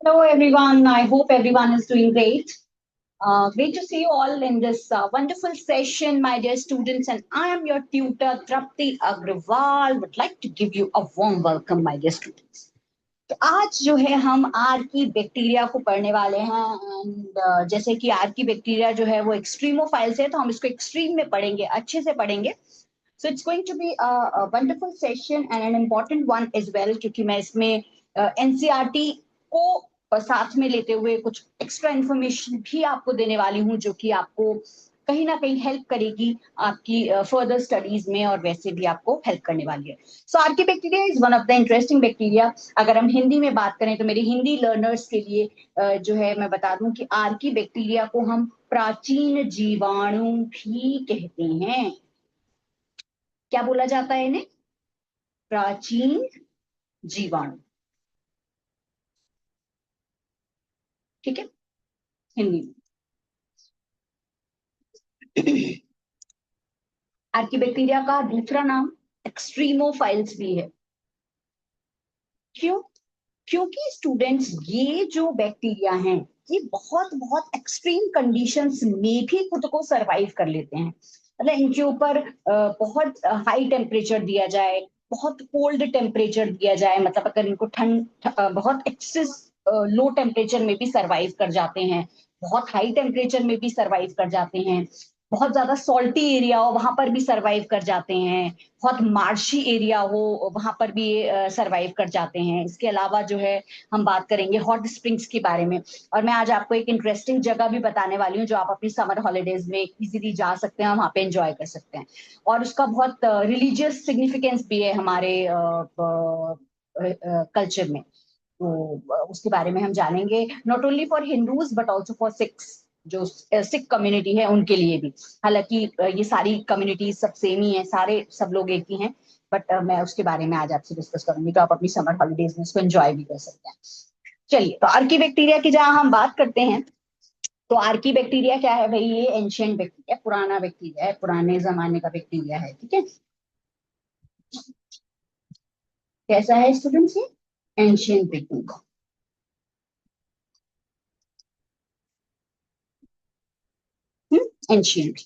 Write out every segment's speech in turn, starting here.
Hello everyone, I hope everyone is doing great. Great to see you all in this wonderful session, my dear students, and I am your tutor, Trapti Agrawal. Would like to give you a warm welcome, my dear students. तो आज जो है हम are की bacteria को पढ़ने वाले हैं एंड जैसे कि आर की बैक्टीरिया जो है वो एक्सट्रीमोफाइल्स है तो हम इसको एक्सट्रीम में पढ़ेंगे, अच्छे से पढ़ेंगे. So it's going to be a wonderful session and an important one as well, क्योंकि मैं इसमें एनसीईआरटी को साथ में लेते हुए कुछ एक्स्ट्रा इन्फॉर्मेशन भी आपको देने वाली हूँ, जो कि आपको कहीं ना कहीं हेल्प करेगी आपकी फर्दर स्टडीज में, और वैसे भी आपको हेल्प करने वाली है. So archaea bacteria is one of the interesting bacteria. अगर हम हिंदी में बात करें तो मेरे हिंदी लर्नर्स के लिए जो है मैं बता दूं कि आर्की बैक्टीरिया को हम प्राचीन जीवाणु भी कहते हैं. क्या बोला जाता है इन्हें? प्राचीन जीवाणु. ठीक है, हिंदी में. आर्कीबैक्टीरिया का दूसरा नाम एक्सट्रीमोफाइल्स भी है. क्यों? क्योंकि स्टूडेंट्स ये जो बैक्टीरिया हैं ये बहुत बहुत एक्सट्रीम कंडीशंस में भी खुद को सरवाइव कर लेते हैं. मतलब इनके ऊपर बहुत हाई टेम्परेचर दिया जाए, बहुत कोल्ड टेम्परेचर दिया जाए, मतलब अगर इनको ठंड बहुत एक्सेस लो टेम्परेचर में भी सरवाइव कर जाते हैं, बहुत हाई टेम्परेचर में भी सरवाइव कर जाते हैं, बहुत ज्यादा सॉल्टी एरिया हो वहां पर भी सरवाइव कर जाते हैं, बहुत मार्शी एरिया हो वहां पर भी सरवाइव कर जाते हैं. इसके अलावा जो है हम बात करेंगे हॉट स्प्रिंग्स के बारे में, और मैं आज आपको एक इंटरेस्टिंग जगह भी बताने वाली हूँ जो आप अपनी समर हॉलीडेज में इजीली जा सकते हैं, वहां पे एंजॉय कर सकते हैं. और उसका बहुत रिलीजियस सिग्निफिकेंस भी है हमारे कल्चर में. तो उसके बारे में हम जानेंगे, not only for Hindus but also for Sikhs, जो सिख कम्युनिटी है उनके लिए भी. हालांकि ये सारी कम्युनिटीज सब सेम ही है, सारे सब लोग एक ही हैं, बट मैं उसके बारे में आज आपसे डिस्कस करूंगी, तो आप अपनी समर हॉलीडेज में इसको एंजॉय भी कर सकते हैं. चलिए, तो आर्की बैक्टीरिया की जहां हम बात करते हैं, तो आर्की बैक्टीरिया क्या है भाई? ये एंशियंट बैक्टीरिया, पुराना बैक्टीरिया है, पुराने जमाने का बैक्टीरिया है. ठीक है, कैसा है स्टूडेंट्स? ये एंशियंट बैक्टीरिया, एंशियंट.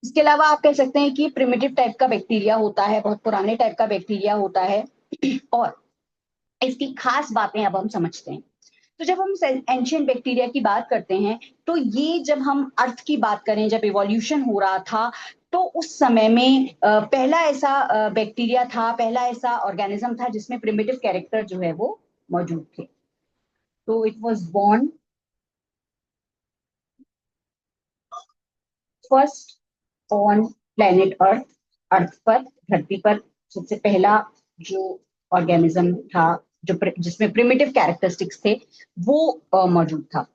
इसके अलावा आप कह सकते हैं कि प्रिमिटिव टाइप का बैक्टीरिया होता है, बहुत पुराने टाइप का बैक्टीरिया होता है. और इसकी खास बातें अब हम समझते हैं. तो जब हम एंशियंट बैक्टीरिया की बात करते हैं, तो ये जब हम अर्थ की बात करें, जब इवोल्यूशन हो रहा था, तो उस समय में पहला ऐसा बैक्टीरिया था, पहला ऐसा ऑर्गेनिज्म था जिसमें प्रिमिटिव कैरेक्टर जो है वो मौजूद थे. तो it was born first on planet earth. Earth पर, धरती पर सबसे पहला जो ऑर्गेनिज्म था, जो जिसमें प्रिमिटिव कैरेक्टरिस्टिक्स थे, वो मौजूद था.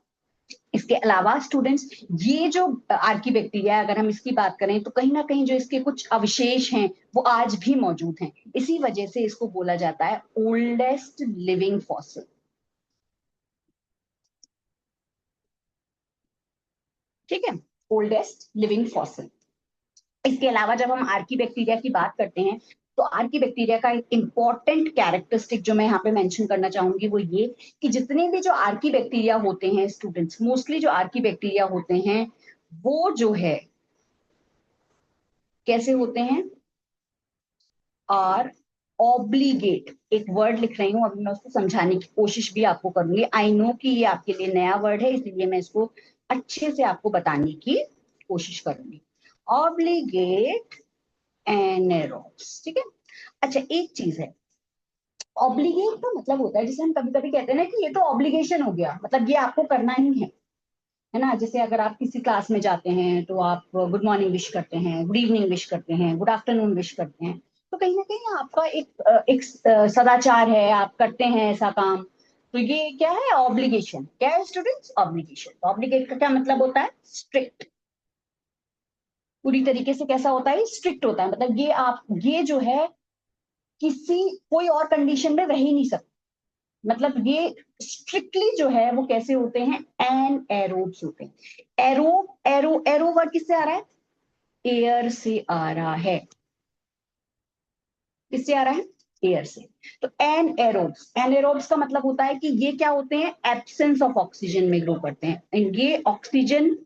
इसके अलावा स्टूडेंट्स, ये जो आर्की बैक्टीरिया है, अगर हम इसकी बात करें तो कहीं ना कहीं जो इसके कुछ अवशेष हैं वो आज भी मौजूद हैं. इसी वजह से इसको बोला जाता है ओल्डेस्ट लिविंग फॉसिल. ठीक है, ओल्डेस्ट लिविंग फॉसिल. इसके अलावा जब हम आर्की बैक्टीरिया की बात करते हैं, तो आर्की बैक्टीरिया का एक इंपॉर्टेंट कैरेक्टरिस्टिक जो मैं यहाँ पे मेंशन करना चाहूंगी वो ये, कि जितने भी जो आर्की बैक्टीरिया होते हैं स्टूडेंट्स, मोस्टली जो आर्की बैक्टीरिया होते हैं वो जो है कैसे होते हैं? Are obligate. एक वर्ड लिख रही हूँ, अभी मैं उसको समझाने की कोशिश भी आपको करूंगी. आई नो कि ये आपके लिए नया वर्ड है, इसलिए मैं इसको अच्छे से आपको बताने की कोशिश करूंगी. ऑब्लिगेट एनेरोब्स. ठीक है. अच्छा, एक चीज है, ऑब्लिगेट का मतलब होता है, जैसे हम कभी कभी कहते हैं ना कि ये तो ऑब्लिगेशन हो गया, मतलब ये आपको करना ही है ना. जैसे अगर आप किसी क्लास में जाते हैं तो आप गुड मॉर्निंग विश करते हैं, गुड इवनिंग विश करते हैं, गुड आफ्टरनून विश करते हैं, तो कहीं ना कहीं आपका एक सदाचार है, आप करते हैं ऐसा काम. तो ये क्या है? ऑब्लिगेशन. क्या है स्टूडेंट्स? ऑब्लिगेशन. ऑब्लिगेट का क्या मतलब होता है? स्ट्रिक्ट. पूरी तरीके से कैसा होता है? स्ट्रिक्ट होता है. मतलब ये आप, ये जो है किसी कोई और कंडीशन में रह ही नहीं सकता. मतलब ये स्ट्रिक्टली जो है वो कैसे होते हैं? एन एरोब्स होते हैं. एरोब, एरो, एरो वर्ड किससे आ रहा है? एयर से आ रहा है. किससे आ रहा है? एयर से। तो एनएरोब्स का मतलब होता है कि ये क्या होते हैं, एब्सेंस ऑफ ऑक्सीजन में ग्रो करते हैं। ये ऑक्सीजन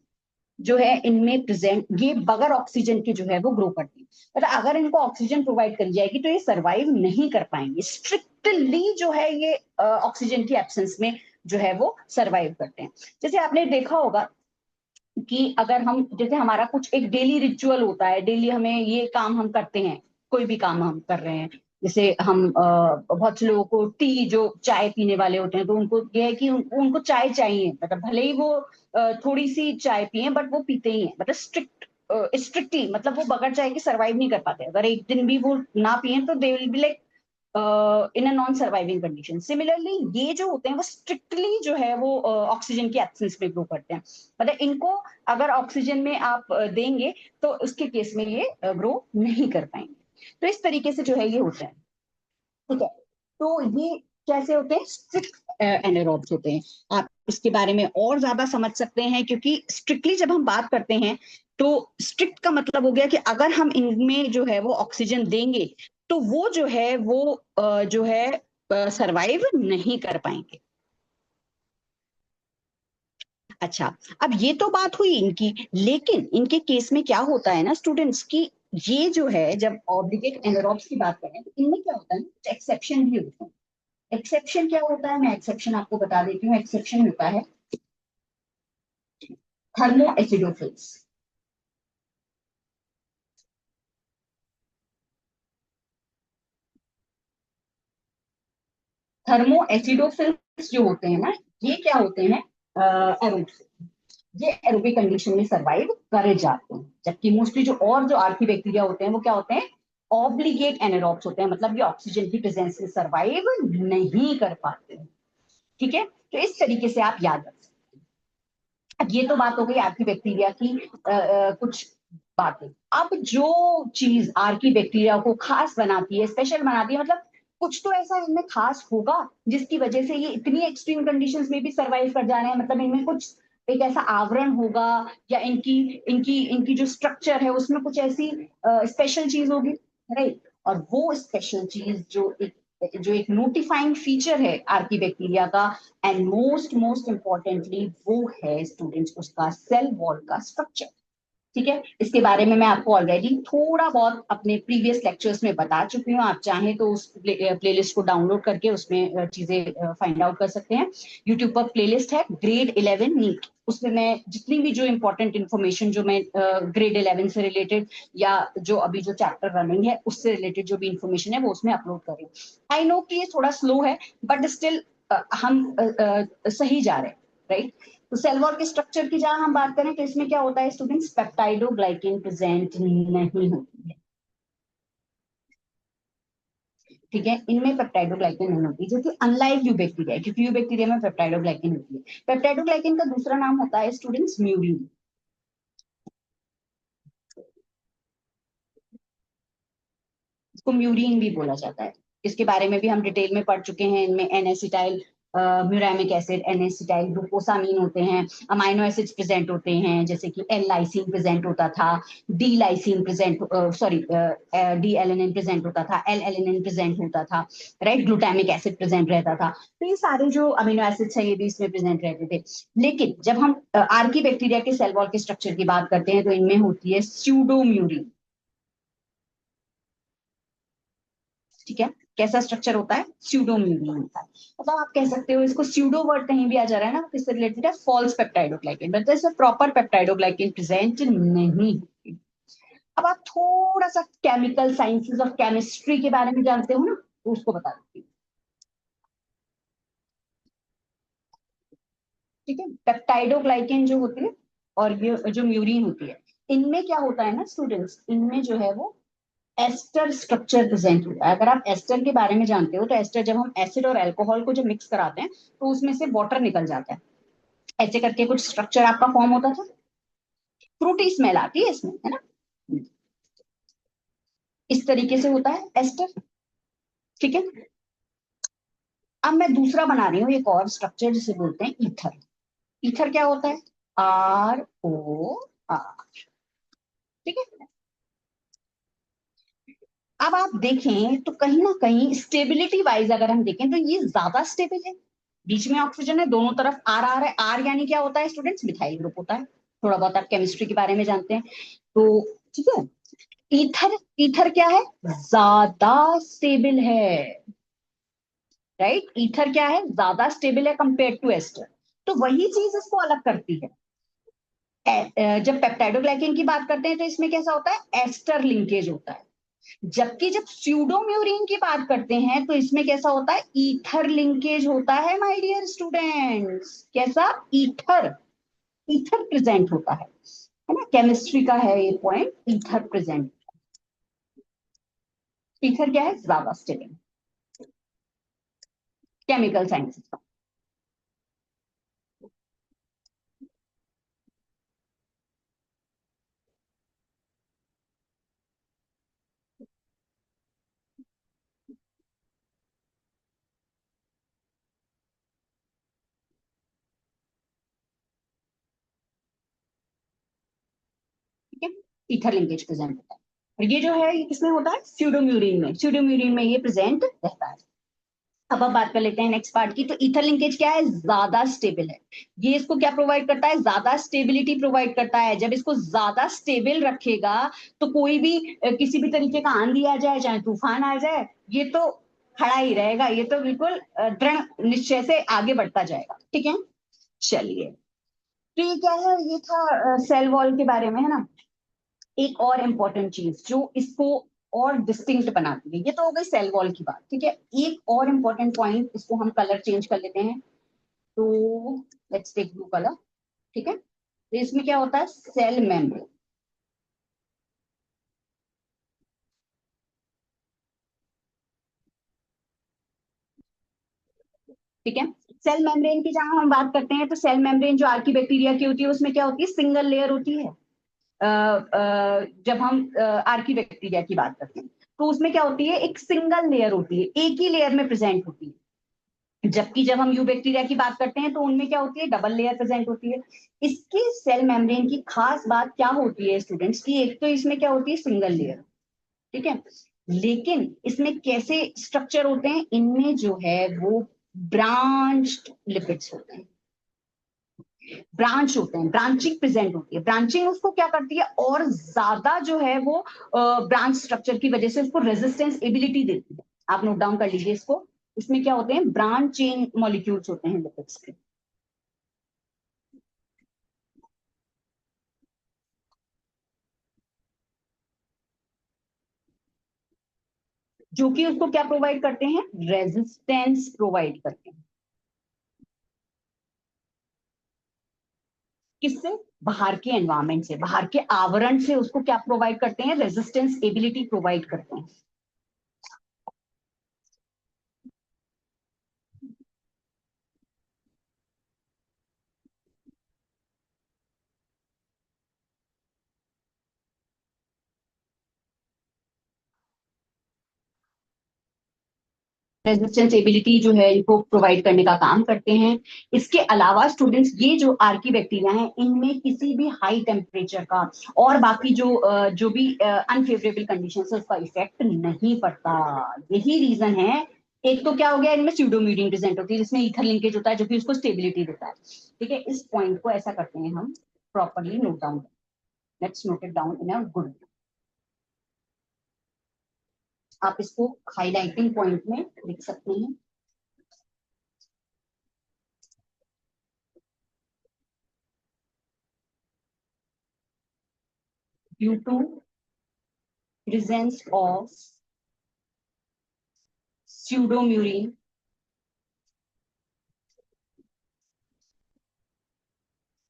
जो है इनमें प्रेजेंट, ये बगैर ऑक्सीजन के जो है वो ग्रो करते हैं। मतलब अगर इनको ऑक्सीजन प्रोवाइड करी जाएगी तो ये सरवाइव नहीं कर पाएंगे, स्ट्रिक्टली जो है ये ऑक्सीजन की एब्सेंस में जो है वो सरवाइव करते हैं। जैसे आपने देखा होगा कि अगर हम, जैसे हमारा कुछ एक डेली रिचुअल होता है, डेली हमें ये काम हम करते हैं, कोई भी काम हम कर रहे हैं, जैसे हम बहुत से लोगों को टी, जो चाय पीने वाले होते हैं, तो उनको ये है कि उनको चाय चाहिए, मतलब भले ही वो थोड़ी सी चाय पिए बट वो पीते ही हैं, मतलब स्ट्रिक्टली, मतलब वो बगैर चाय के सरवाइव नहीं कर पाते। अगर एक दिन भी वो ना पिए तो they will be like in a non surviving condition. Similarly ये जो होते हैं वो स्ट्रिक्टली जो है वो ऑक्सीजन की एब्सेंस में ग्रो करते हैं। मतलब इनको अगर ऑक्सीजन में आप देंगे तो उसके केस में ये ग्रो नहीं कर पाएंगे। तो इस तरीके से जो है ये होता है। ठीक है, तो ये कैसे होते हैं, स्ट्रिक्ट एनारोब्स होते हैं। आप इसके बारे में और ज्यादा समझ सकते हैं, क्योंकि स्ट्रिक्टली जब हम बात करते हैं तो स्ट्रिक्ट का मतलब हो गया कि अगर हम इनमें जो है वो ऑक्सीजन देंगे तो वो जो है वो जो है सरवाइव नहीं कर पाएंगे। अच्छा, अब ये तो बात हुई इनकी, लेकिन इनके केस में क्या होता है ना स्टूडेंट्स, की ये जो है जब ऑब्लिगेट एनारोब्स की बात करें तो इनमें क्या होता है ना, कुछ एक्सेप्शन भी होते हैं। एक्सेप्शन क्या होता है, मैं एक्सेप्शन आपको बता देती हूँ। एक्सेप्शन होता है थर्मो एसिडोफिल्स। थर्मो एसिडोफिल्स जो होते हैं ना, ये क्या होते हैं, एरोब्स। ये एरोबिक कंडीशन में सरवाइव करे जाते हैं, जबकि मोस्टली जो और जो आर्की बैक्टीरिया होते हैं वो क्या होते हैं, ऑब्लिगेट एनारोब्स होते हैं, मतलब ये ऑक्सीजन की प्रेजेंस में सरवाइव नहीं कर पाते हैं। ठीक है, तो इस तरीके से आप याद रख सकते हैं। अब ये तो बात हो गई आर्की बैक्टीरिया की कुछ बातें। अब जो चीज आर्की बैक्टीरिया को खास बनाती है, स्पेशल बनाती है, मतलब कुछ तो ऐसा इनमें खास होगा जिसकी वजह से ये इतनी एक्सट्रीम कंडीशंस में भी सरवाइव कर जा रहे हैं। मतलब इनमें कुछ एक ऐसा आवरण होगा, या इनकी इनकी इनकी जो स्ट्रक्चर है उसमें कुछ ऐसी स्पेशल चीज होगी, राइट। और वो स्पेशल चीज जो एक नोटिफाइंग फीचर है आर्की बैक्टीरिया का, एंड मोस्ट मोस्ट इंपॉर्टेंटली वो है स्टूडेंट्स उसका सेल वॉल का स्ट्रक्चर। ठीक है, इसके बारे में मैं आपको ऑलरेडी थोड़ा बहुत अपने प्रीवियस लेक्चर्स में बता चुकी हूँ। आप चाहें तो उस प्लेलिस्ट को डाउनलोड करके उसमें चीजें फाइंड आउट कर सकते हैं। यूट्यूब पर प्लेलिस्ट है ग्रेड 11 नीट, उसमें मैं जितनी भी जो इंपॉर्टेंट इन्फॉर्मेशन जो मैं ग्रेड 11 से रिलेटेड, या जो अभी जो चैप्टर रनिंग है उससे रिलेटेड जो भी इंफॉर्मेशन है वो उसमें अपलोड कर रही हूँ। आई नो कि ये थोड़ा स्लो है, बट स्टिल हम सही जा रहे हैं, राइट। तो सेल वॉल के स्ट्रक्चर की जहां हम बात करें तो इसमें क्या होता है स्टूडेंट्स, पेप्टाइडोग्लाइकेन प्रेजेंट नहीं होती है। ठीक है, इनमें पेप्टाइडोग्लाइकेन नहीं होती, जो कि अनलाइक यू बैक्टीरिया है, क्योंकि यू बैक्टीरिया में पेप्टाइडोग्लाइकेन होती है। पेप्टाइडोग्लाइकेन का दूसरा नाम होता है स्टूडेंट्स म्यूरिन। इसको म्यूरिन भी बोला जाता है। इसके बारे में भी हम डिटेल में पढ़ चुके हैं। इनमें N-acetyl muramic acid, N-acetyl glucosamine होते हैं, अमाइनो एसिड्स प्रेजेंट होते हैं, जैसे कि एल लाइसिन प्रेजेंट होता था, D lysine present, sorry, D alanine present होता था, एल एलेनिन प्रेजेंट होता था, राइट। ग्लूटामिक एसिड प्रेजेंट रहता था। तो ये सारे जो अमीनो एसिड्स हैं ये भी इसमें प्रेजेंट रहते थे। लेकिन जब हम आर्की बैक्टीरिया के सेल वॉल के स्ट्रक्चर की बात करते हैं तो इनमें होती है स्यूडोम्यूरिन। ठीक है, कैसा स्ट्रक्चर होता है, स्यूडोम्यूरिन होता है। मतलब आप कह सकते हो इसको, स्यूडो वर्ड कहीं भी आ जा रहा है ना, किससे रिलेटेड है, फॉल्स पेप्टाइडोग्लाइकेन, मतलब इसमें प्रॉपर पेप्टाइडोग्लाइकेन प्रेजेंट नहीं होती। अब आप थोड़ा सा केमिकल साइंसेस और केमिस्ट्री के बारे में जानते हो ना, तो उसको बता देती हूँ। ठीक है, पेप्टाइडोग्लाइकेन जो होती है और ये जो म्यूरिन होती है, इनमें क्या होता है ना स्टूडेंट्स, इनमें जो है वो एस्टर स्ट्रक्चर प्रेजेंट होता है। अगर आप एस्टर के बारे में जानते हो तो एस्टर, जब हम एसिड और अल्कोहल को जब मिक्स कराते हैं तो उसमें से वाटर निकल जाता है, ऐसे करके कुछ स्ट्रक्चर आपका फॉर्म होता था। फ्रूटी स्मेल आती है इसमें, है ना। इस तरीके से होता है एस्टर। ठीक है, अब मैं दूसरा बना रही हूँ एक और स्ट्रक्चर जिसे बोलते हैं ईथर। ईथर क्या होता है, ROR। ठीक है, अब आप देखें तो कहीं ना कहीं स्टेबिलिटी वाइज अगर हम देखें तो ये ज्यादा स्टेबल है। बीच में ऑक्सीजन है, दोनों तरफ आर आर है। आर यानी क्या होता है स्टूडेंट्स? मिथाइल ग्रुप होता है। थोड़ा बहुत आप केमिस्ट्री के बारे में जानते हैं तो ठीक है। ईथर, ईथर क्या है? ज्यादा स्टेबल है, राइट। ईथर क्या है? ज्यादा स्टेबल है कंपेयर टू एस्टर। तो वही चीज इसको अलग करती है। जब पेप्टाइडोग्लाइकेन की बात करते हैं तो इसमें कैसा होता है? एस्टर लिंकेज होता है। जबकि जब स्यूडोम्यूरिन की बात करते हैं तो इसमें कैसा होता है? ईथर लिंकेज होता है माय डियर स्टूडेंट्स। कैसा? ईथर, ईथर प्रेजेंट होता है ना। केमिस्ट्री का है ये पॉइंट, ईथर प्रेजेंट। ईथर क्या है? ज्यादा स्टेबल। केमिकल साइंस का। ठीक है, ईथर लिंकेज प्रेजेंट होता है। और ये जो है ये किसमें होता है? स्यूडोम्यूरिन में। स्यूडोम्यूरिन में ये प्रेजेंट रहता है। अब बात कर लेते हैं नेक्स्ट पार्ट की। तो ईथर लिंकेज क्या है? ज्यादा स्टेबल है। ये इसको क्या प्रोवाइड करता है? ज्यादा स्टेबिलिटी प्रोवाइड करता है। जब इसको ज्यादा स्टेबल रखेगा तो कोई भी किसी भी तरीके का आंधी आ जाए, चाहे तूफान आ जाए, ये तो खड़ा ही रहेगा। ये तो बिल्कुल दृढ़ निश्चय से आगे बढ़ता जाएगा। ठीक है, चलिए। तो ये क्या है? ये था सेल वॉल के बारे में, है ना। एक और इम्पोर्टेंट चीज जो इसको और डिस्टिंक्ट बनाती है, ये तो हो गई सेल वॉल की बात। ठीक है, एक और इम्पोर्टेंट पॉइंट, इसको हम कलर चेंज कर लेते हैं। तो लेट्स टेक ब्लू कलर। ठीक है, तो इसमें क्या होता है? Cell membrane. ठीक है, सेल मेम्ब्रेन की जहां हम बात करते हैं तो सेल मेम्ब्रेन जो आर्की बैक्टीरिया की होती है उसमें क्या होती है? सिंगल लेयर होती है। जब हम आर्की बैक्टीरिया की बात करते हैं तो उसमें क्या होती है? एक सिंगल लेयर होती है, एक ही लेयर में प्रेजेंट होती है। जबकि जब हम यू बैक्टीरिया की बात करते हैं तो उनमें क्या होती है? डबल लेयर प्रेजेंट होती है। इसकी सेल मेम्ब्रेन की खास बात क्या होती है स्टूडेंट्स की? एक तो इसमें क्या होती है? Single layer. ठीक है, लेकिन इसमें कैसे स्ट्रक्चर होते हैं? इनमें जो है वो ब्रांच्ड लिपिड्स होते हैं। ब्रांच होते हैं, ब्रांचिंग प्रेजेंट होती है। ब्रांचिंग उसको क्या करती है? और ज्यादा जो है वो ब्रांच स्ट्रक्चर की वजह से उसको रेजिस्टेंस एबिलिटी देती है। आप नोट डाउन कर लीजिए इसको। इसमें क्या होते हैं? ब्रांच चेन मॉलिक्यूल्स होते हैं लिपिड्स के, जो कि उसको क्या प्रोवाइड करते हैं? रेजिस्टेंस प्रोवाइड करते हैं। किससे? बाहर के एनवायरमेंट से, बाहर के आवरण से उसको क्या प्रोवाइड करते हैं? रेजिस्टेंस एबिलिटी प्रोवाइड करते हैं। रेजिस्टेंस एबिलिटी जो है इनको प्रोवाइड करने का काम करते हैं। इसके अलावा स्टूडेंट्स ये जो आर्की बैक्टीरिया हैं इनमें किसी भी हाई टेम्परेचर का और बाकी जो भी अनफेवरेबल कंडीशन है उसका इफेक्ट नहीं पड़ता। यही रीजन है। एक तो क्या हो गया? इनमें स्यूडोम्यूरिन प्रेजेंट होती है जिसमें ईथर लिंकेज होता है जो कि उसको स्टेबिलिटी देता है। ठीक है, इस पॉइंट को ऐसा करते हैं हम, properly note down. Let's note it down in a good. आप इसको हाईलाइटिंग पॉइंट में लिख सकते हैं। Due to presence of pseudomurine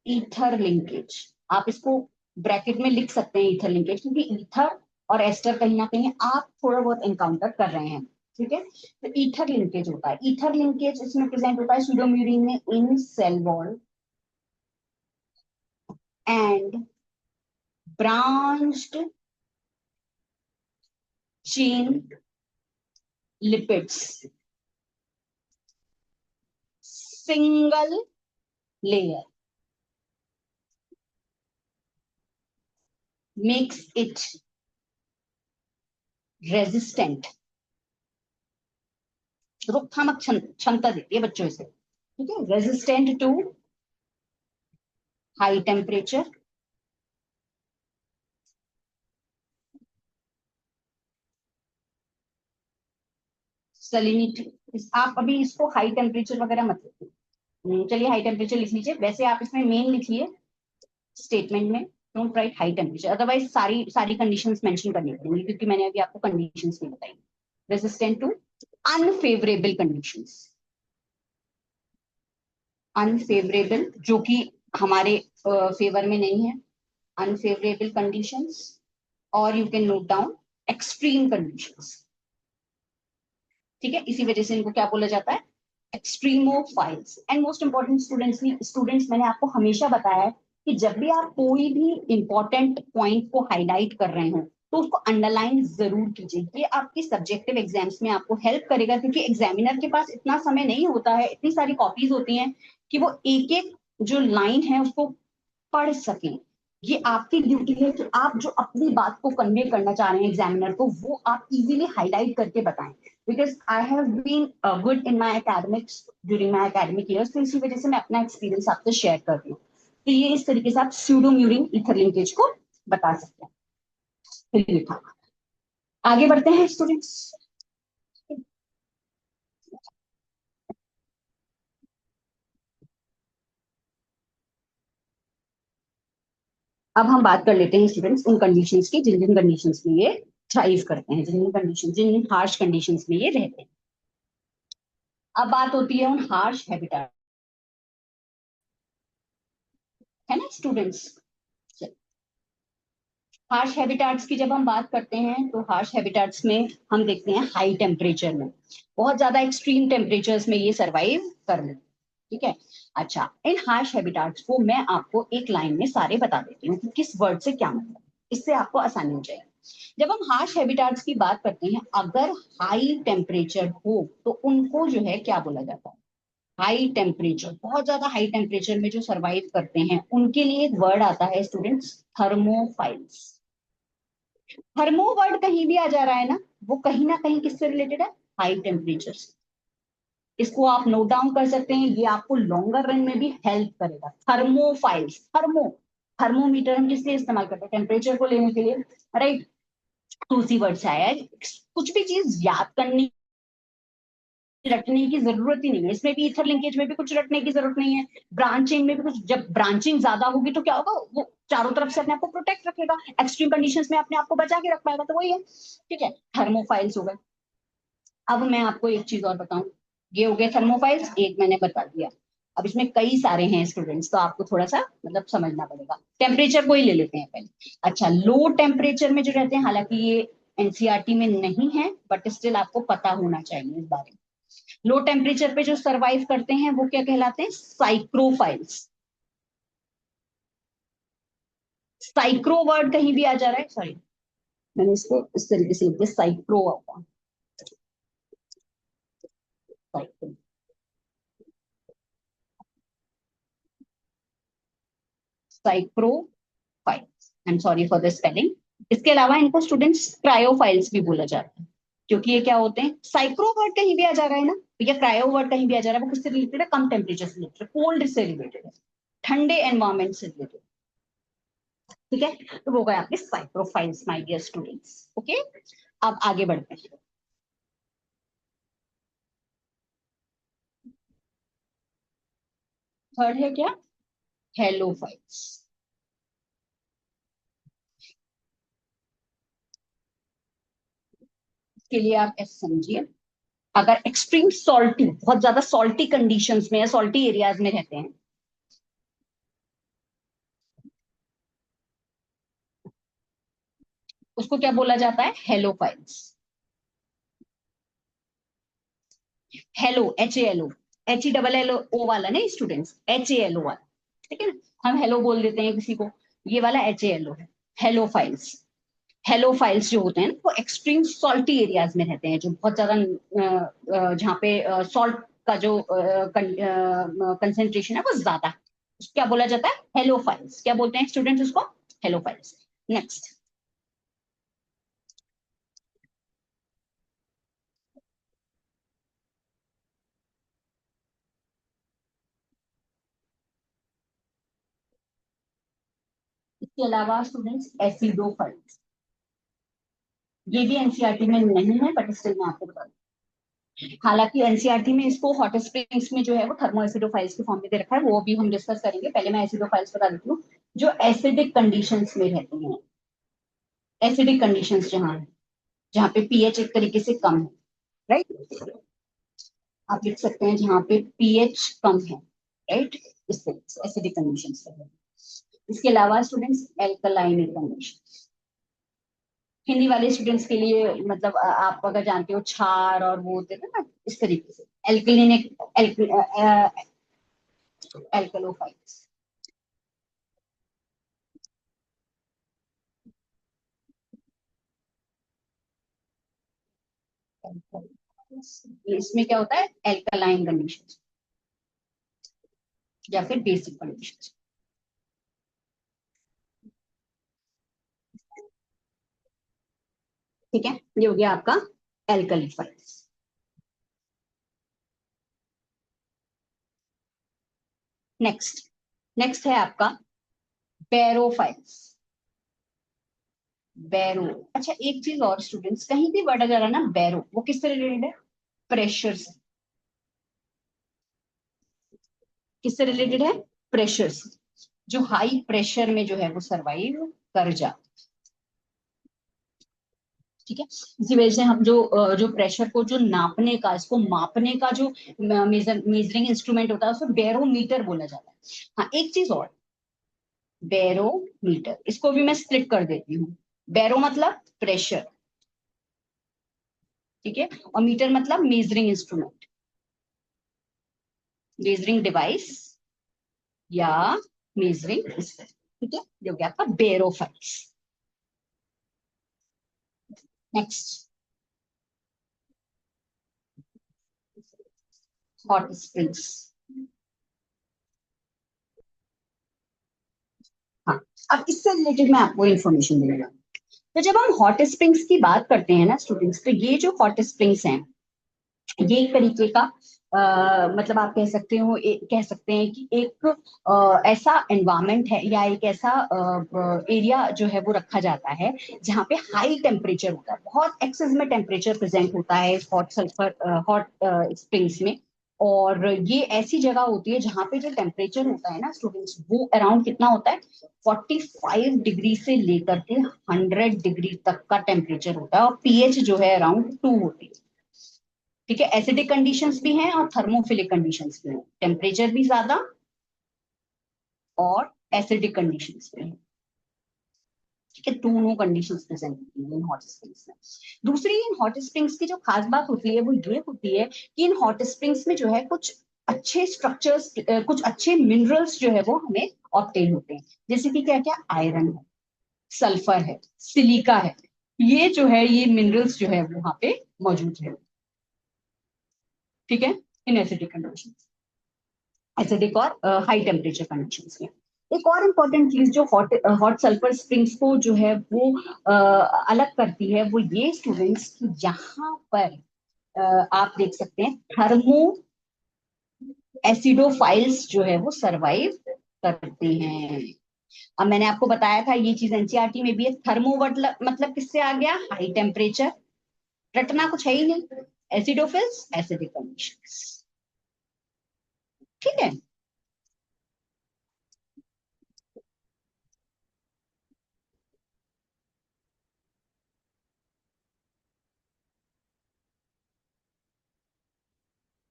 ether linkage. आप इसको ब्रैकेट में लिख सकते हैं ईथर लिंकेज, क्योंकि ईथर और एस्टर कहीं ना कहीं आप थोड़ा बहुत एनकाउंटर कर रहे हैं। ठीक है, तो ईथर लिंकेज होता है। ईथर लिंकेज इसमें प्रेजेंट होता है स्यूडोम्यूरिन में in cell wall and branched chain lipids, single layer makes it resistant, रोकथामक क्षमता देती है बच्चों से, ठीक है। Resistant to high temperature, salinity. आप अभी इसको हाई टेम्परेचर वगैरह मत लिखिए, चलिए हाई टेम्परेचर लिख लीजिए। वैसे आप इसमें मेन लिखिए स्टेटमेंट में, don't write high temperature, otherwise सारी सारी कंडीशंस मेंशन करनी पड़ेंगी, क्योंकि मैंने अभी आपको कंडीशंस नहीं बताई। Resistant to unfavourable conditions, unfavourable जो कि हमारे फेवर में नहीं है, अनफेवरेबल कंडीशंस। और you can note down extreme conditions, ठीक है। इसी वजह से इनको क्या बोला जाता है, extremophiles. And most important students मैंने आपको हमेशा बताया है कि जब भी आप कोई भी इंपॉर्टेंट पॉइंट को हाईलाइट कर रहे हो तो उसको अंडरलाइन जरूर कीजिए। ये आपकी सब्जेक्टिव एग्जाम्स में आपको हेल्प करेगा, क्योंकि एग्जामिनर के पास इतना समय नहीं होता है, इतनी सारी कॉपीज होती हैं कि वो एक एक जो लाइन है उसको पढ़ सकें। ये आपकी ड्यूटी है कि आप जो अपनी बात को कन्वे करना चाह रहे हैं एग्जामिनर को, वो आप इजीली हाईलाइट करके बताएं। Because I have been good in my academics during my academic years, तो इसी वजह से मैं अपना एक्सपीरियंस आपसे शेयर कर रही हूँ। तो ये इस तरीके से आप स्यूडोम्यूरिन ईथर लिंकेज को बता सकते हैं। चलिए था, आगे बढ़ते हैं स्टूडेंट्स। अब हम बात कर लेते हैं स्टूडेंट्स उन कंडीशंस की जिन जिन कंडीशंस में ये थ्राइव करते हैं, जिन जिन कंडीशन, जिन जिन हार्श कंडीशंस में ये रहते हैं। अब बात होती है उन हार्श हैबिटेट, है ना स्टूडेंट्स। हार्श हैबिटेट्स की जब हम बात करते हैं तो हार्श हैबिटेट्स में हम देखते हैं हाई टेम्परेचर में, बहुत ज्यादा एक्सट्रीम टेम्परेचर्स में ये सरवाइव कर लेते हैं, ठीक है। अच्छा, इन हार्श हैबिटेट्स को मैं आपको एक लाइन में सारे बता देती हूँ कि किस वर्ड से क्या मतलब, इससे आपको आसानी हो जाएगी। जब हम हार्श हैबिटेट्स की बात करते हैं, अगर हाई टेम्परेचर हो तो उनको जो है क्या बोला जाता है, हाई टेम्परेचर, बहुत ज्यादा हाई टेम्परेचर में जो सरवाइव करते हैं उनके लिए एक वर्ड आता है स्टूडेंट्स, थर्मोफाइल्स। थर्मो वर्ड कहीं भी आ जा रहा है वो कहीं ना कहीं किससे रिलेटेड है, हाई टेम्परेचर से। इसको आप नोट डाउन कर सकते हैं, ये आपको लॉन्गर रन में भी हेल्प करेगा। थर्मोफाइल्स, थर्मोमीटर हम किस लिए इस्तेमाल करते हैं, टेम्परेचर को लेने के लिए, राइट। तो उसी वर्ड से आया है। कुछ भी चीज याद करनी रटने की जरूरत ही नहीं है, इसमें भी ईथर लिंकेज में भी कुछ रटने की जरूरत नहीं है, ब्रांचिंग में भी कुछ, जब ब्रांचिंग ज्यादा होगी तो क्या होगा, वो चारों तरफ से अपने आप को प्रोटेक्ट रखेगा, एक्सट्रीम कंडीशंस में अपने आप को बचा के रख पाएगा, तो वही है, ठीक है। थर्मोफाइल्स हो गए। अब मैं आपको एक चीज और बताऊं, ये हो गए थर्मोफाइल्स, एक मैंने बता दिया। अब इसमें कई सारे हैं स्टूडेंट्स, तो आपको थोड़ा सा मतलब समझना पड़ेगा। टेम्परेचर को ही ले लेते हैं पहले। अच्छा, लो टेम्परेचर में जो रहते हैं, हालांकि ये एनसीईआरटी में नहीं है बट स्टिल आपको पता होना चाहिए इस बारे में। लो टेम्परेचर पे जो सरवाइव करते हैं वो क्या कहलाते हैं, साइक्रोफाइल्स। साइक्रो वर्ड कहीं भी आ जा रहा है, सॉरी मैंने इसको इस तरीके से लिख दिया, साइक्रो होगा, psychro, psychrophiles. I am sorry for the spelling. इसके अलावा इनको स्टूडेंट्स क्रायोफाइल्स भी बोला जाता है, क्योंकि ये क्या होते हैं, साइक्रो वर्ड कहीं भी आ जा रहा है या क्रायो वर्ड कहीं भी आ जा रहा है, वो किससे रिलेटेड है, कम टेम्परेचर से रिलेटेड, कोल्ड से रिलेटेड है, ठंडे एनवायरमेंट से रिलेटेड, ठीक है। तो वो गए आपके psychrophiles my dear students, okay. अब आगे बढ़ते हैं। थर्ड है क्या, हेलोफाइट्स। इसके लिए आप ऐसे समझिए, अगर एक्सट्रीम सॉल्टी, बहुत ज्यादा सॉल्टी कंडीशंस में या सॉल्टी एरियाज में रहते हैं, उसको क्या बोला जाता है, हेलोफाइट्स। हेलो, HALO, HELLO वाला नहीं स्टूडेंट्स, HALO वाला, ठीक है ना। हम हेलो बोल देते हैं किसी को, ये वाला HALO है, हेलोफाइल्स। हेलोफाइल्स जो होते हैं वो एक्सट्रीम सॉल्टी एरियाज में रहते हैं, जो बहुत ज्यादा जहाँ पे सॉल्ट का जो कंसेंट्रेशन है वो ज्यादा है, उसको क्या बोला जाता है, हेलोफाइल्स। क्या बोलते हैं स्टूडेंट्स उसको, हेलोफाइल्स। नेक्स्ट, के अलावा स्टूडेंट्स एसिडोफाइल्स, ये भी एनसीईआरटी में नहीं है बट स्टिल मैं आपको बता दूं। हालांकि एनसीईआरटी में इसको हॉट स्प्रिंग्स में जो है वो थर्मो एसिडोफाइल्स के फॉर्म में दे रखा है, वो भी हम डिस्कस करेंगे। पहले मैं एसिडोफाइल्स बता देती हूँ, जो एसिडिक कंडीशंस में रहते हैं। एसिडिक कंडीशंस जहाँ है, जहाँ पे पीएच एक तरीके से कम है, राइट, आप लिख सकते हैं जहाँ पे पीएच कम है, राइट, इस तरीके से एसिडिक कंडीशंस है। इसके अलावा स्टूडेंट्स एल्कलाइन कंडीशन, हिंदी वाले स्टूडेंट्स के लिए मतलब आप अगर जानते हो क्षार और वो होते थे ना, इस तरीके से एल्कलिनिक एल्कलोफाइल्स। इसमें क्या होता है, एल्कलाइन कंडीशन या फिर बेसिक कंडीशन। ठीक है, ये हो गया आपका एल्कलीफाइल्स। नेक्स्ट, नेक्स्ट है आपका बैरोफाइल्स। बैरो, अच्छा एक चीज और स्टूडेंट्स, कहीं भी वर्ड अगर है ना बैरो, वो किससे रिलेटेड है, प्रेशर से। किससे रिलेटेड है, प्रेशर से। जो हाई प्रेशर में जो है वो सरवाइव कर जा। ठीक है, इसी वजह से हम जो प्रेशर को जो नापने का, इसको मापने का जो मेजरिंग इंस्ट्रूमेंट होता है उसको बैरोमीटर बोला जाता है। हाँ एक चीज और, बैरोमीटर, इसको भी मैं स्प्लिट कर देती हूँ। बैरो मतलब प्रेशर, ठीक है, और मीटर मतलब मेजरिंग इंस्ट्रूमेंट, मेजरिंग डिवाइस या मेजरिंग इंस्ट्रूमेंट। ठीक है, ये हो गया आपका बैरोफाइल्स। Next, hot springs. हाँ, अब इससे रिलेटेड मैं आपको इन्फॉर्मेशन दूंगा। तो जब हम हॉट स्प्रिंग्स की बात करते हैं ना स्टूडेंट्स, तो ये जो हॉट स्प्रिंग्स हैं, ये एक तरीके का मतलब आप कह सकते हो, कह सकते हैं कि एक ऐसा एनवायरमेंट है या एक ऐसा एरिया जो है वो रखा जाता है जहाँ पे हाई टेम्परेचर होता है, बहुत एक्सेस में टेम्परेचर प्रेजेंट होता है इस हॉट सल्फर हॉट स्प्रिंग्स में। और ये ऐसी जगह होती है जहाँ पे जो टेम्परेचर होता है ना स्टूडेंट्स, वो अराउंड कितना होता है, 45 डिग्री से लेकर के 100 डिग्री तक का टेम्परेचर होता है, और पीएच जो है अराउंड 2 होती है। ठीक है, एसिडिक कंडीशंस भी हैं और थर्मोफिलिक कंडीशंस भी हैं, टेम्परेचर भी ज्यादा और एसिडिक कंडीशंस भी हैं। ठीक है, दोनों कंडीशंस प्रेजेंट होती हैं इन हॉट स्प्रिंग्स में। दूसरी, इन हॉट स्प्रिंग्स की जो खास बात होती है वो ये होती है कि इन हॉट स्प्रिंग्स में जो है कुछ अच्छे स्ट्रक्चर्स, कुछ अच्छे मिनरल्स जो है वो हमें ऑब्टेन होते हैं। जैसे कि क्या क्या, आयरन है, सल्फर है, सिलिका है, ये जो है ये मिनरल्स जो है वो वहां पे मौजूद है। ठीक है, इन एसिडिक कंडीशन, एसिडिक और हाई टेम्परेचर कंडीशंस में। एक और इम्पोर्टेंट चीज जो हॉट हॉट सल्फर स्प्रिंग्स को जो है वो अलग करती है, वो ये स्टूडेंट्स कि यहाँ पर आप देख सकते हैं थर्मो एसिडोफाइल्स जो है वो सरवाइव करते हैं। अब मैंने आपको बताया था ये चीज एनसीईआरटी में भी है, थर्मो मतलब किससे आ गया, हाई टेम्परेचर, रटना कुछ है ही नहीं, एसिडोफिल्स एसिडिक कंडीशंस। ठीक है,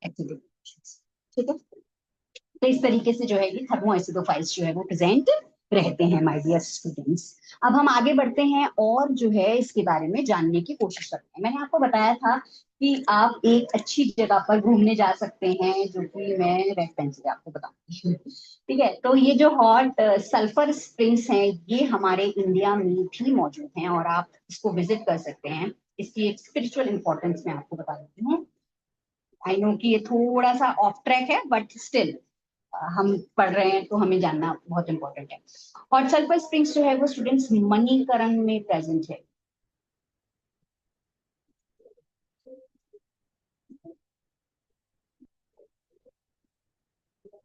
एसिडिक कंडीशंस। ठीक है, तो इस तरीके से जो है ये थर्मो एसिडोफाइल्स जो है वो प्रेजेंट रहते हैं माय डियर स्टूडेंट्स। अब हम आगे बढ़ते हैं और जो है इसके बारे में जानने की कोशिश करते हैं। मैंने आपको बताया था कि आप एक अच्छी जगह पर घूमने जा सकते हैं, जो कि मैं रेड पेन से आपको बताऊंगी। ठीक है, तो ये जो हॉट सल्फर स्प्रिंग्स हैं ये हमारे इंडिया में भी मौजूद हैं और आप इसको विजिट कर सकते हैं। इसकी एक स्पिरिचुअल इंपॉर्टेंस मैं आपको बता देती हूँ। आई नो कि ये थोड़ा सा ऑफ ट्रैक है बट स्टिल हम पढ़ रहे हैं तो हमें जानना बहुत इंपॉर्टेंट है। और सल्फर स्प्रिंग्स जो है वो स्टूडेंट्स मणिकरण में प्रेजेंट है।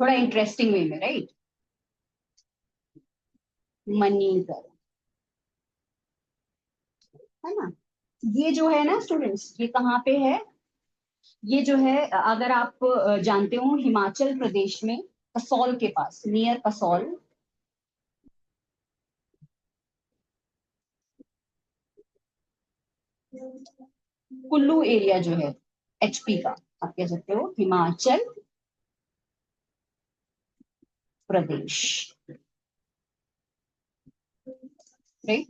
थोड़ा इंटरेस्टिंग वे में, राइट। मणिकरण, है ना। ये जो है ना स्टूडेंट्स, ये कहाँ पे है? ये जो है अगर आप जानते हो, हिमाचल प्रदेश में कसौल के पास, नियर कसौल। कुल्लू एरिया जो है एचपी का, आप कह सकते हो हिमाचल प्रदेश, राइट।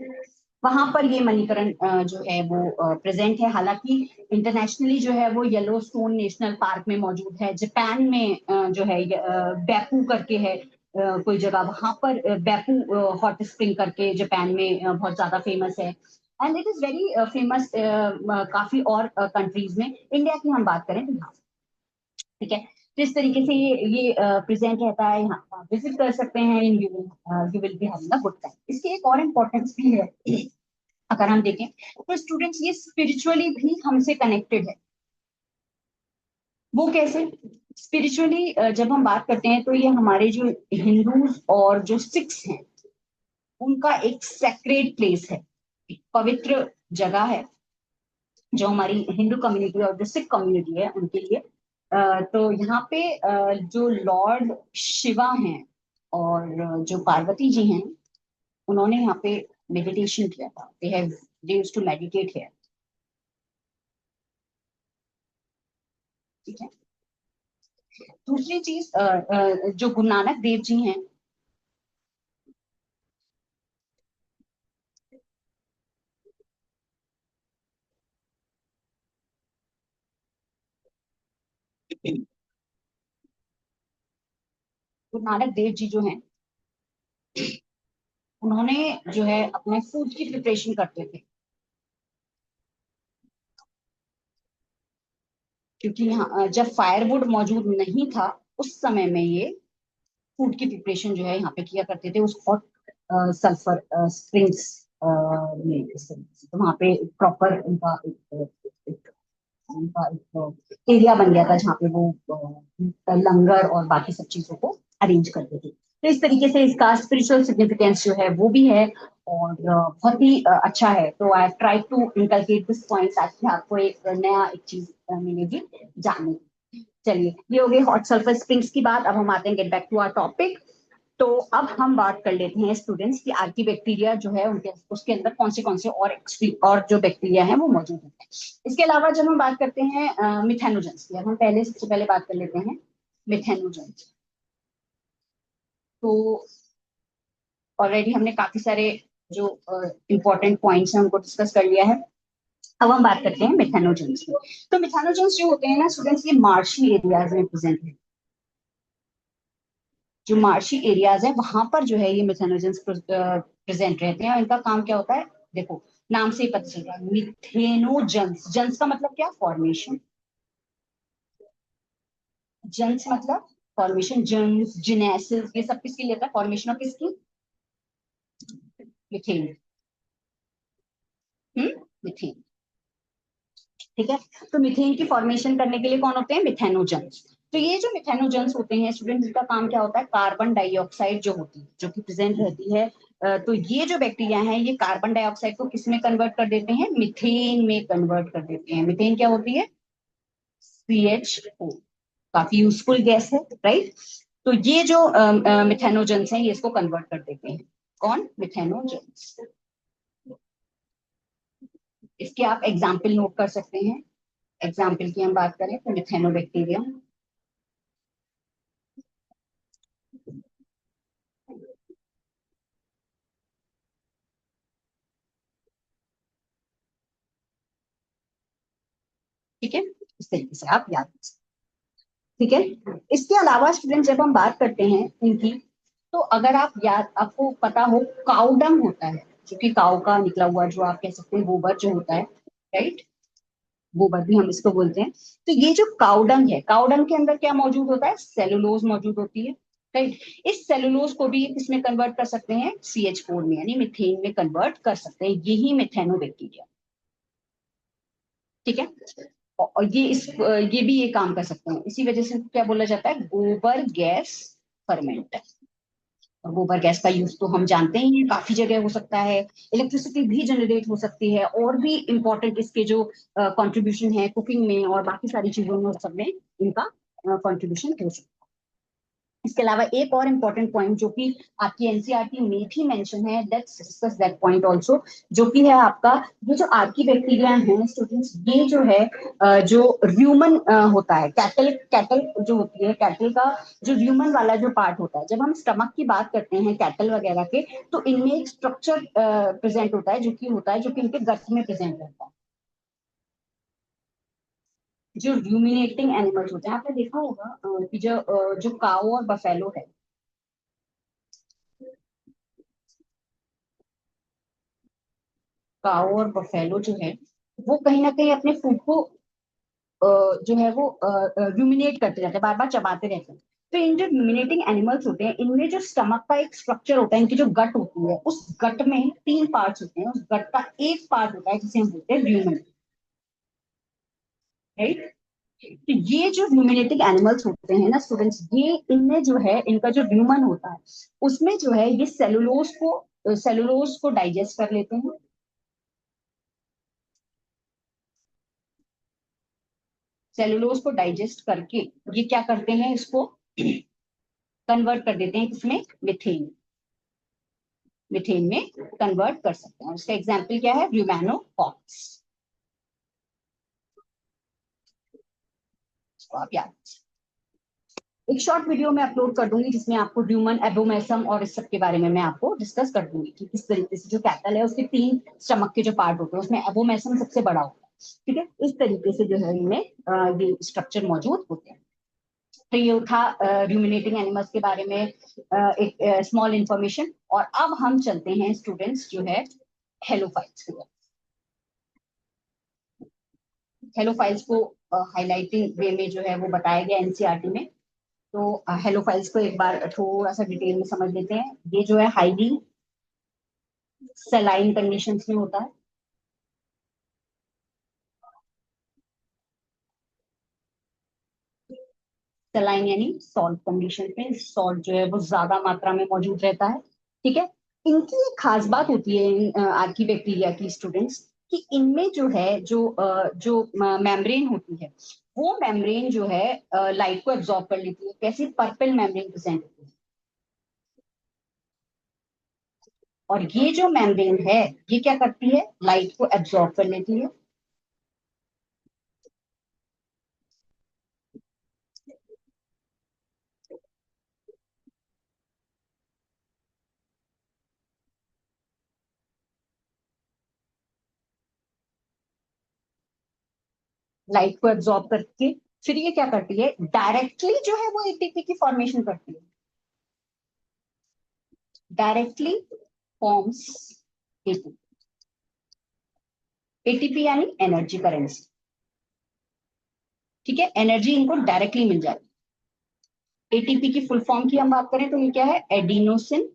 वहां पर ये मणिकरण जो है वो प्रेजेंट है। हालांकि इंटरनेशनली जो है वो येलो स्टोन नेशनल पार्क में मौजूद है। जापान में जो है बैपू करके है कोई जगह, वहां पर बैपू हॉट स्प्रिंग करके जापान में बहुत ज्यादा फेमस है। And it is very famous काफी और कंट्रीज में। इंडिया की हम बात करें तो यहाँ, ठीक है। तो इस तरीके से ये प्रेजेंट रहता है यहाँ, आप विजिट कर सकते हैं। You will be having a good time. इसकी एक और इम्पोर्टेंस भी है, अगर हम देखें तो स्टूडेंट्स ये स्पिरिचुअली भी हमसे कनेक्टेड है। वो कैसे? स्पिरिचुअली जब हम बात करते हैं तो ये हमारे जो हिंदूज और जो सिख्स हैं, उनका एक सेक्रेड प्लेस है, एक पवित्र जगह है, जो हमारी हिंदू कम्युनिटी और जो सिख कम्युनिटी है उनके लिए। तो यहाँ पे जो लॉर्ड शिवा हैं और जो पार्वती जी हैं, उन्होंने यहाँ पे मेडिटेशन किया था। They used to meditate here, ठीक है। दूसरी चीज जो गुरु नानक देव जी हैं, गुरु नानक देव जी जो हैं, उन्होंने जो है अपने फूड की प्रिपरेशन करते थे, क्योंकि यहाँ जब फायरवुड मौजूद नहीं था उस समय में ये फूड की प्रिपरेशन जो है यहाँ पे किया करते थे, उस हॉट सल्फर स्प्रिंग्स में। इस तरीके से तो वहाँ पे प्रॉपर उनका एक एरिया बन गया था जहाँ पे वो लंगर और बाकी सब चीजों को अरेंज करते थे। तो इस तरीके से इसका स्पिरिचुअल सिग्निफिकेंस जो है वो भी है, और बहुत ही अच्छा है। तो I try to inculcate this point, ताकि आपको एक नया एक चीज मिलेगी जानने की। चलिए, ये हो गई हॉट सल्फर स्प्रिंग्स की बात। अब हम आते हैं get back to our topic. तो अब हम बात कर लेते हैं स्टूडेंट्स की आर्की बैक्टीरिया जो है उनके उसके अंदर कौन से और जो बैक्टीरिया है वो मौजूद होते हैं। इसके अलावा जब हम बात करते हैं मिथेनोजेंस की, अब हम पहले सबसे पहले बात कर लेते हैं मिथेनोजेंस। तो ऑलरेडी हमने काफी सारे जो इंपॉर्टेंट पॉइंट्स हैं उनको डिस्कस कर लिया है। अब हम बात करते हैं मिथेनोजेंस की। तो मिथेनोजेंस जो होते हैं ना स्टूडेंट्स, ये मार्शी एरियाज में प्रेजेंट है। जो मार्शी एरियाज है वहां पर जो है ये मिथेनोजेंस प्रेजेंट रहते हैं। और इनका काम क्या होता है? देखो, नाम से ही पता चल रहा है, मिथेनोजेंस। जेंस का मतलब क्या? फॉर्मेशन। जेंस मतलब फॉर्मेशन, जेंस जिनेसिस, ये सब किसके लिए था? फॉर्मेशन ऑफ किसकी? मिथेन। मिथेन, ठीक है। तो मीथेन की फॉर्मेशन करने के लिए कौन होते हैं? मिथेनोजेंस। तो ये जो मिथेनोजेंस होते हैं स्टूडेंट, इनका काम क्या होता है? कार्बन डाइऑक्साइड जो होती है, जो कि प्रेजेंट रहती है, तो ये जो बैक्टीरिया हैं ये कार्बन डाइऑक्साइड को किस में कन्वर्ट कर देते हैं? मिथेन में कन्वर्ट कर देते हैं। मिथेन क्या होती है? CH4। काफी यूजफुल गैस है, राइट। तो ये जो मिथेनोजेंस हैं ये इसको कन्वर्ट कर देते हैं। कौन? मिथेनोजेंस। इसके आप एग्जाम्पल नोट कर सकते हैं। एग्जाम्पल की हम बात करें तो मिथेनोबैक्टीरिया, ठीक है। इस तरीके से आप याद रख सकते हैं, ठीक है। इसके अलावा स्टूडेंट जब हम बात करते हैं इनकी, तो अगर आप याद, आपको पता हो, काउडंग होता है, जो कि काउ का निकला हुआ, जो आप कह सकते हैं गोबर जो होता है, राइट। गोबर भी हम इसको बोलते हैं। तो ये जो काउडंग है, काउडंग के अंदर क्या मौजूद होता है? सेलुलोज मौजूद होती है, राइट। इस सेलुलोज को भी किसमें कन्वर्ट कर सकते हैं? CH4 में, यानी मिथेन में कन्वर्ट कर सकते हैं। यही मिथेनोबैक्टीरिया, ठीक है। और ये भी ये काम कर सकते हैं। इसी वजह से क्या बोला जाता है? गोबर गैस फर्मेंटर। और गोबर गैस का यूज तो हम जानते ही हैं, काफी जगह हो सकता है। इलेक्ट्रिसिटी भी जनरेट हो सकती है, और भी इम्पोर्टेंट इसके जो कंट्रीब्यूशन है कुकिंग में और बाकी सारी चीजों में, सब में इनका कंट्रीब्यूशन हो सकता है। इसके अलावा एक और इम्पोर्टेंट पॉइंट जो कि आपकी एनसीईआरटी में भी मेंशन है, let's discuss that point also, जो कि है आपका ये जो आर्की बैक्टीरिया हैं स्टूडेंट्स, ये जो है जो र्यूमन होता है, कैटल कैटल जो होती है, कैटल का जो र्यूमन वाला जो पार्ट होता है, जब हम स्टमक की बात करते हैं कैटल वगैरह के, तो इनमें एक स्ट्रक्चर प्रेजेंट होता है, जो कि इनके गट में प्रेजेंट रहता है। जो र्यूमिनेटिंग एनिमल्स होते हैं, आपने देखा होगा कि जो काऊ और बफेलो है, काऊ और बफेलो जो है, वो कहीं ना कहीं अपने फूड को जो है वो रूमिनेट करते रहते हैं, बार बार चबाते रहते हैं। तो इन जो रूमिनेटिंग एनिमल्स होते हैं, इनमें जो स्टमक का एक स्ट्रक्चर होता है, इनकी जो गट होती है, उस गट में तीन पार्ट्स होते हैं, उस गट का एक पार्ट होता है जिसे हम बोलते हैं र्यूमन, राइट। तो ये जो रूमिनेटिंग एनिमल्स होते हैं ना स्टूडेंट्स, ये इनमें जो है इनका जो र्यूमन होता है, उसमें जो है ये सेलुलोज को डाइजेस्ट कर लेते हैं। सेलुलोज को डाइजेस्ट करके ये क्या करते हैं, इसको कन्वर्ट कर देते हैं किसमें, मिथेन, मिथेन में कन्वर्ट कर सकते हैं। उसका एग्जाम्पल क्या है, र्यूमेनोकॉक्स। तो आप याद, एक शॉर्ट वीडियो में अपलोड कर दूंगी जिसमें आपको ह्यूमन एबोमेसम और इस सब के बारे में मैं आपको डिस्कस कर दूंगी कि किस तरीके से जो कैटल है उसके तीन स्टमक के जो पार्ट होते हैं, उसमें एबोमेसम सबसे बड़ा होता है, ठीक है। इस तरीके से जो है इनमें ये स्ट्रक्चर मौजूद होते हैं। तो ये था रूमिनेटिंग एनिमल्स के बारे में एक स्मॉल इंफॉर्मेशन। और अब हम चलते हैं स्टूडेंट्स जो है हेलोफाइट्स की। हेलोफाइल्स को हाईलाइटिंग वे में जो है वो बताया गया एनसीईआरटी में। तो हेलोफाइल्स को एक बार थोड़ा सा डिटेल में समझ लेते हैं। ये जो है हाईली सेलाइन कंडीशंस में होता है। सेलाइन यानी सॉल्ट कंडीशन में, सॉल्ट जो है वो ज्यादा मात्रा में मौजूद रहता है, ठीक है। इनकी एक खास बात होती है आर्की बैक्टीरिया की स्टूडेंट्स, कि इनमें जो है जो मेम्ब्रेन होती है, वो मेम्ब्रेन जो है लाइट को एब्जॉर्ब कर लेती है। कैसी, पर्पल मेम्ब्रेन प्रेजेंट होती है। और ये जो मेम्ब्रेन है, ये क्या करती है, लाइट को एब्जॉर्ब कर लेती है। लाइट को एब्जॉर्ब करके फिर ये क्या करती है, डायरेक्टली जो है वो एटीपी की फॉर्मेशन करती है। Directly forms ATP. एटीपी यानी एनर्जी करेंसी, ठीक है। एनर्जी इनको डायरेक्टली मिल जाती है। एटीपी की फुल फॉर्म की हम बात करें तो ये क्या है, एडिनोसिन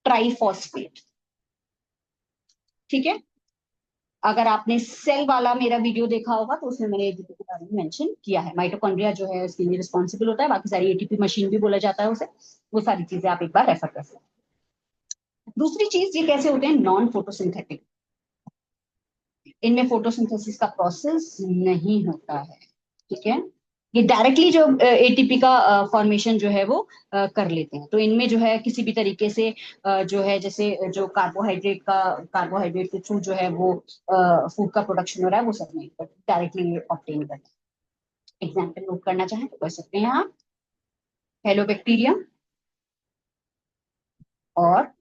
ट्राइफॉस्फेट, ठीक है। अगर आपने सेल वाला मेरा वीडियो देखा होगा तो उसमें मैंने एटीपी के बारे में मेंशन किया है। माइटोकॉन्ड्रिया जो है उसके लिए रिस्पॉन्सिबल होता है, बाकी सारी एटीपी मशीन भी बोला जाता है उसे। वो सारी चीजें आप एक बार रेफर कर सकते हैं। दूसरी चीज, ये कैसे होते हैं, नॉन फोटोसिंथेटिक। इनमें फोटोसिंथेसिस का प्रोसेस नहीं होता है, ठीक है। ये डायरेक्टली जो एटीपी का फॉर्मेशन जो है वो कर लेते हैं। तो इनमें जो है किसी भी तरीके से जो है, जैसे जो कार्बोहाइड्रेट के थ्रू जो है वो फूड का प्रोडक्शन हो रहा है, वो सब नहीं डायरेक्टली ऑब्टेन करते हैं। एग्जाम्पल नोट करना चाहें तो कर सकते हैं आप, हेलोबैक्टीरियम और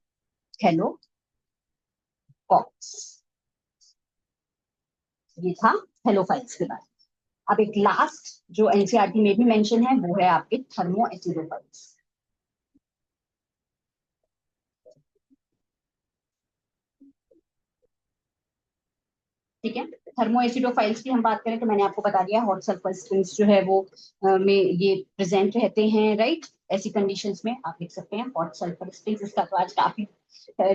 हेलोकॉक्स। ये था हेलोफाइल्स के बारे में। अब एक लास्ट जो एनसीईआरटी में भी मेंशन है, वो है आपके थर्मो एसिडोफाइल्स, ठीक है। थर्मो एसिडोफाइल्स की हम बात करें तो मैंने आपको बता दिया, हॉट सल्फर स्प्रिंग्स जो है वो में ये प्रेजेंट रहते हैं, राइट। ऐसी कंडीशंस में आप देख सकते हैं हॉट सल्फर स्प्रिंग्स। इसका तो आज काफी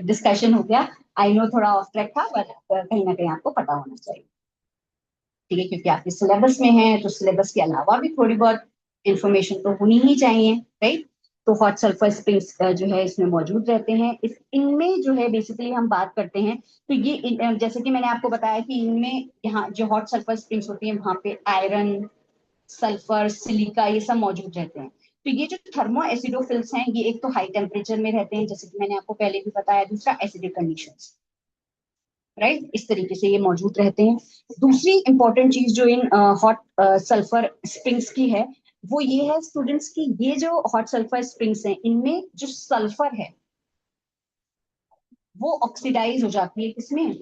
डिस्कशन हो गया। आई नो थोड़ा ऑफ ट्रैक था, बट कहीं ना कहीं आपको पता होना चाहिए, ठीक है, क्योंकि आपके सिलेबस में है, तो सिलेबस के अलावा भी थोड़ी बहुत इंफॉर्मेशन तो होनी ही चाहिए, राइट। तो हॉट सल्फर स्प्रिंग्स जो है इसमें मौजूद रहते हैं। इनमें जो है बेसिकली हम बात करते हैं तो ये जैसे कि मैंने आपको बताया कि इनमें यहाँ जो हॉट सल्फर स्प्रिंग्स होती है वहां पे आयरन, सल्फर, सिलिका ये सब मौजूद रहते हैं। तो ये जो थर्मो एसिडोफिल्स हैं ये एक तो हाई टेम्परेचर में रहते हैं जैसे कि मैंने आपको पहले भी बताया, दूसरा एसिडिक कंडीशंस, राइट, इस तरीके से ये मौजूद रहते हैं। दूसरी इंपॉर्टेंट चीज जो इन हॉट सल्फर स्प्रिंग्स की है वो ये है स्टूडेंट्स की, ये जो हॉट सल्फर स्प्रिंग्स हैं इनमें जो सल्फर है वो ऑक्सीडाइज हो जाती है किसमें,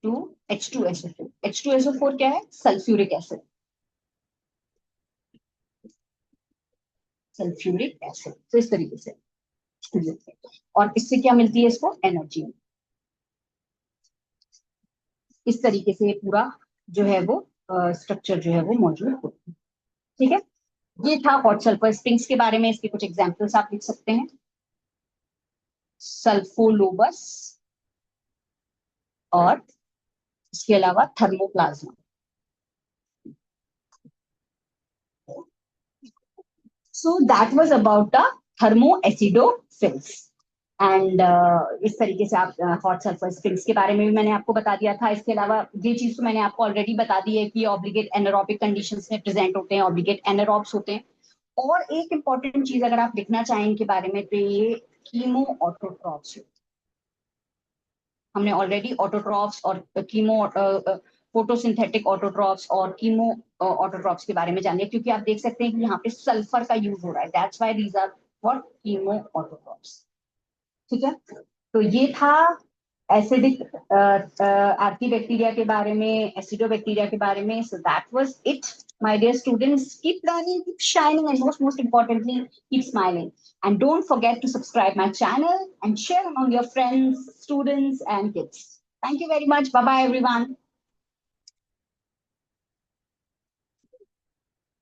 टू H2SO4। H2SO4 क्या है, सल्फ्यूरिक एसिड, सल्फ्यूरिक एसिड। तो इस तरीके से, और इससे क्या मिलती है इसको, एनर्जी। इस तरीके से पूरा जो है वो स्ट्रक्चर जो है वो मौजूद होता है। ठीक है, ये था हॉट सल्फर स्प्रिंग्स के बारे में। इसके कुछ एग्जांपल्स आप लिख सकते हैं, सल्फोलोबस और इसके अलावा thermoplasma. So that was about the thermo acidophiles and इस तरीके से आप हॉट सल्फर स्प्रिंग्स के बारे में भी मैंने आपको बता दिया था। इसके अलावा ये चीज तो मैंने आपको ऑलरेडी बता दी है कि ऑब्लिगेट एनारोबिक कंडीशंस में प्रेजेंट होते हैं, ऑब्लिगेट एनारोब्स होते हैं। और एक इंपॉर्टेंट चीज अगर आप लिखना चाहें इनके बारे में तो ये कीमो ऑटोट्रॉफ्स। हमने ऑलरेडी ऑटोट्रॉफ्स और कीमो फोटोसिंथेटिक ऑटोट्रॉफ्स और कीमो ऑटोट्रॉफ्स के बारे में जानिए, क्योंकि आप देख सकते हैं कि यहाँ पे सल्फर का यूज हो रहा है, that's why these are for chemoautotrophs. ठीक है, तो ये था एसिडिक आर्कीबैक्टीरिया के बारे में, एसिडोबैक्टीरिया के बारे में। सो that was it my dear students. Keep learning, keep shining, and most importantly, keep smiling. And don't forget to subscribe my channel and share among your friends, students, and kids. Thank you very much. Bye bye, everyone.